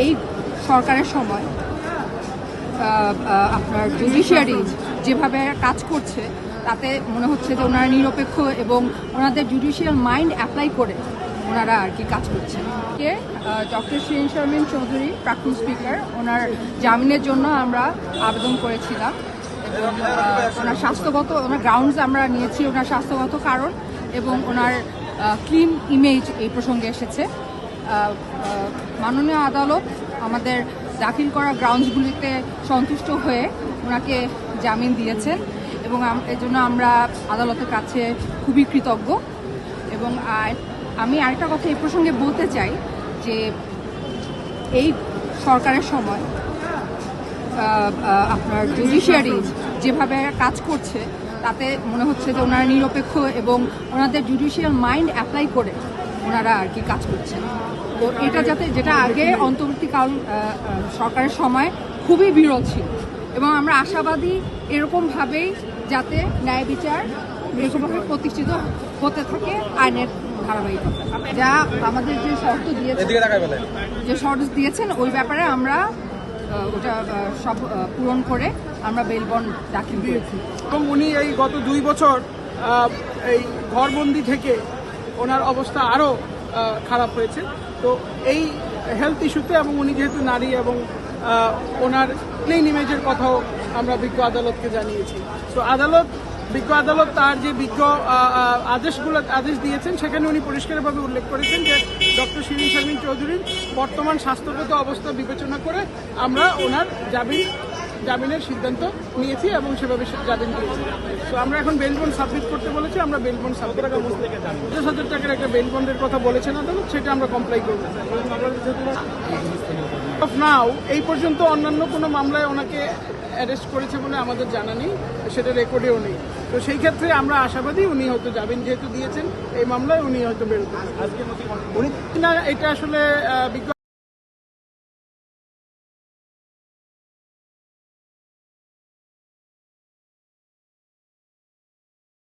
এই সরকারের সময় আপনার জুডিশিয়ারি যেভাবে কাজ করছে তাতে মনে হচ্ছে যে ওনারা নিরপেক্ষ এবং ওনাদের জুডিশিয়াল মাইন্ড অ্যাপ্লাই করে ওনারা আর কি কাজ করছেন। ডক্টর শিরিন শারমিন চৌধুরী প্রাক্তন স্পিকার, ওনার জামিনের জন্য আমরা আবেদন করেছিলাম এবং ওনার স্বাস্থ্যগত ওনার গ্রাউন্ডস আমরা নিয়েছি, ওনার স্বাস্থ্যগত কারণ এবং ওনার ক্লিন ইমেজ এই প্রসঙ্গে এসেছে। মাননীয় আদালত আমাদের দাখিল করা গ্রাউন্ডসগুলিতে সন্তুষ্ট হয়ে ওনাকে জামিন দিয়েছেন এবং এর জন্য আমরা আদালতের কাছে খুবই কৃতজ্ঞ। এবং আমি আরেকটা কথা এই প্রসঙ্গে বলতে চাই যে এই সরকারের সময় আপনার জুডিশিয়ারি যেভাবে কাজ করছে তাতে মনে হচ্ছে যে ওনারা নিরপেক্ষ এবং ওনাদের জুডিশিয়াল মাইন্ড অ্যাপ্লাই করে ওনারা আর কি কাজ করছেন। তো এটা যেটা আগে অন্তর্বর্তীকাল সরকারের সময় খুবই বিরল ছিল এবং আমরা আশাবাদী এরকমভাবেই যাতে ন্যায় বিচার এরকমভাবে প্রতিষ্ঠিত হতে থাকে আইনের ধারাবাহিকতা। যা আমাদের যে শর্ত দিয়েছেন ওই ব্যাপারে আমরা ওটা সব পূরণ করে আমরা বেল বন্ড দাখিল করেছি। এবং উনি এই গত 2 বছর এই ঘরবন্দি থেকে ওনার অবস্থা আরও খারাপ হয়েছে। তো এই হেলথ ইস্যুতে এবং উনি যেহেতু নারী এবং ওনার ক্লিন ইমেজের কথাও আমরা বিজ্ঞ আদালতকে জানিয়েছি। তো বিজ্ঞ আদালত তার যে বিজ্ঞ আদেশ দিয়েছেন সেখানে উনি পরিষ্কারভাবে উল্লেখ করেছেন যে ডক্টর শিরিন শারমিন চৌধুরীর বর্তমান স্বাস্থ্যগত অবস্থা বিবেচনা করে আমরা ওনার জামিনের সিদ্ধান্ত নিয়েছি এবং সেভাবে জামিন দিয়েছি। তো আমরা এখন বেল বন্ড সাবমিট করতে বলেছি, আমরা বেল বন্ড সাবমিট 50,000 টাকার একটা বেল বন্ডের কথা বলেছেন আদালত, সেটা আমরা কমপ্লাই করব। নাও এই পর্যন্ত অন্যান্য কোনো মামলায় ওনাকে অ্যারেস্ট করেছে বলে আমাদের জানা নেই, সেটা রেকর্ডেও নেই। তো সেই ক্ষেত্রে আমরা আশাবাদী উনি হয়তো জামিন যেহেতু দিয়েছেন এই মামলায় উনি হয়তো বেরোবেন। উনি না, এটা আসলে বিজ্ঞ